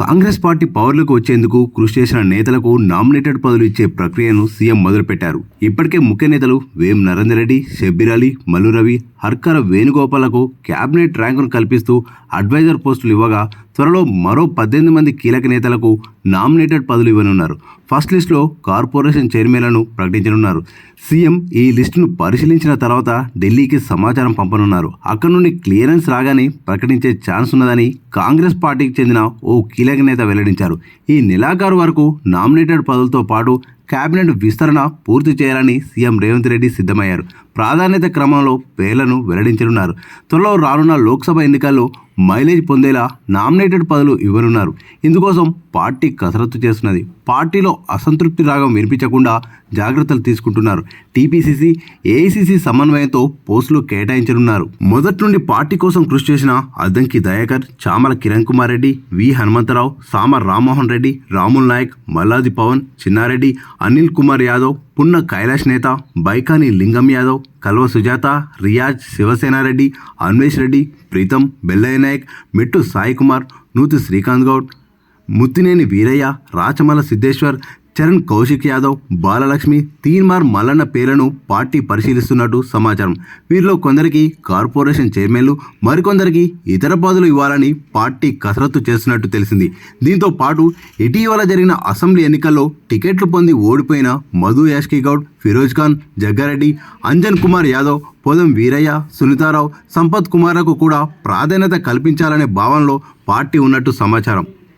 Congress party పవర్లోకి వచ్చేందుకు కృషి చేసిన నేతలకు నామినేటెడ్ పదవులు ఇచ్చే ప్రక్రియను సీఎం మొదలుపెట్టారు. ఇప్పటికే ముఖ్య నేతలు వేం నరేందర్ రెడ్డి, షబ్బీర్ అలీ, మల్లు రవి, హర్కర వేణుగోపాలకు క్యాబినెట్ ర్యాంకును కల్పిస్తూ అడ్వైజర్ పోస్టులు ఇవ్వగా, త్వరలో మరో 18 మంది కీలక నేతలకు నామినేటెడ్ పదవులు ఇవ్వనున్నారు. ఫస్ట్ లిస్టులో కార్పొరేషన్ చైర్మన్లను ప్రకటించనున్నారు. సీఎం ఈ లిస్టును పరిశీలించిన తర్వాత ఢిల్లీకి సమాచారం పంపనున్నారు. అక్కడి నుండి క్లియరెన్స్ రాగానే ప్రకటించే ఛాన్స్ ఉన్నదని కాంగ్రెస్ పార్టీకి చెందిన ఓ కీలక నేత వెల్లడించారు. ఈ నెలాఖరు వరకు నామినేటెడ్ పదవులతో పాటు కేబినెట్ విస్తరణ పూర్తి చేయాలని సీఎం రేవంత్ రెడ్డి సిద్ధమయ్యారు. ప్రాధాన్యత క్రమంలో పేర్లను వెల్లడించనున్నారు. త్వరలో రానున్న లోక్సభ ఎన్నికల్లో మైలేజ్ పొందేలా నామినేటెడ్ పదవులు ఇవ్వనున్నారు. ఇందుకోసం పార్టీ కసరత్తు చేస్తున్నది. పార్టీలో అసంతృప్తి రాగం వినిపించకుండా జాగ్రత్తలు తీసుకుంటున్నారు. టీపీసీసీ, ఏఐసీసీ సమన్వయంతో పోస్టులు కేటాయించనున్నారు. మొదటి నుండి పార్టీ కోసం కృషి చేసిన అద్దంకి దయాకర్, చామల కిరణ్ కుమార్ రెడ్డి, వి హనుమంతరావు, సామ రామ్మోహన్ రెడ్డి, రాముల్ నాయక్, మల్లాది పవన్, చిన్నారెడ్డి, అనిల్ కుమార్ యాదవ్, పున్న కైలాష్ నేత, బైకాని లింగం యాదవ్, కల్వ సుజాత, రియాజ్ శివసేనారెడ్డి, అన్వేష్ రెడ్డి, ప్రీతం, బెల్లయ్య నాయక్, మెట్టు సాయి కుమార్, నూతి శ్రీకాంత్ గౌడ్, ముత్తినేని వీరయ్య, రాచమల సిద్ధేశ్వర్, చరణ్ కౌశిక్ యాదవ్, బాలలక్ష్మి, తీన్మార్ మల్లన్న పేర్లను పార్టీ పరిశీలిస్తున్నట్టు సమాచారం. వీరిలో కొందరికి కార్పొరేషన్ చైర్మన్లు, మరికొందరికి ఇతర పదవులు ఇవ్వాలని పార్టీ కసరత్తు చేస్తున్నట్టు తెలిసింది. దీంతో పాటు ఇటీవల జరిగిన అసెంబ్లీ ఎన్నికల్లో టికెట్లు పొంది ఓడిపోయిన మధు యాష్కి గౌడ్, ఫిరోజ్ ఖాన్, జగ్గారెడ్డి, అంజన్ కుమార్ యాదవ్, పొదం వీరయ్య, సునీతారావు, సంపత్ కుమార్లకు కూడా ప్రాధాన్యత కల్పించాలనే భావనలో పార్టీ ఉన్నట్టు సమాచారం.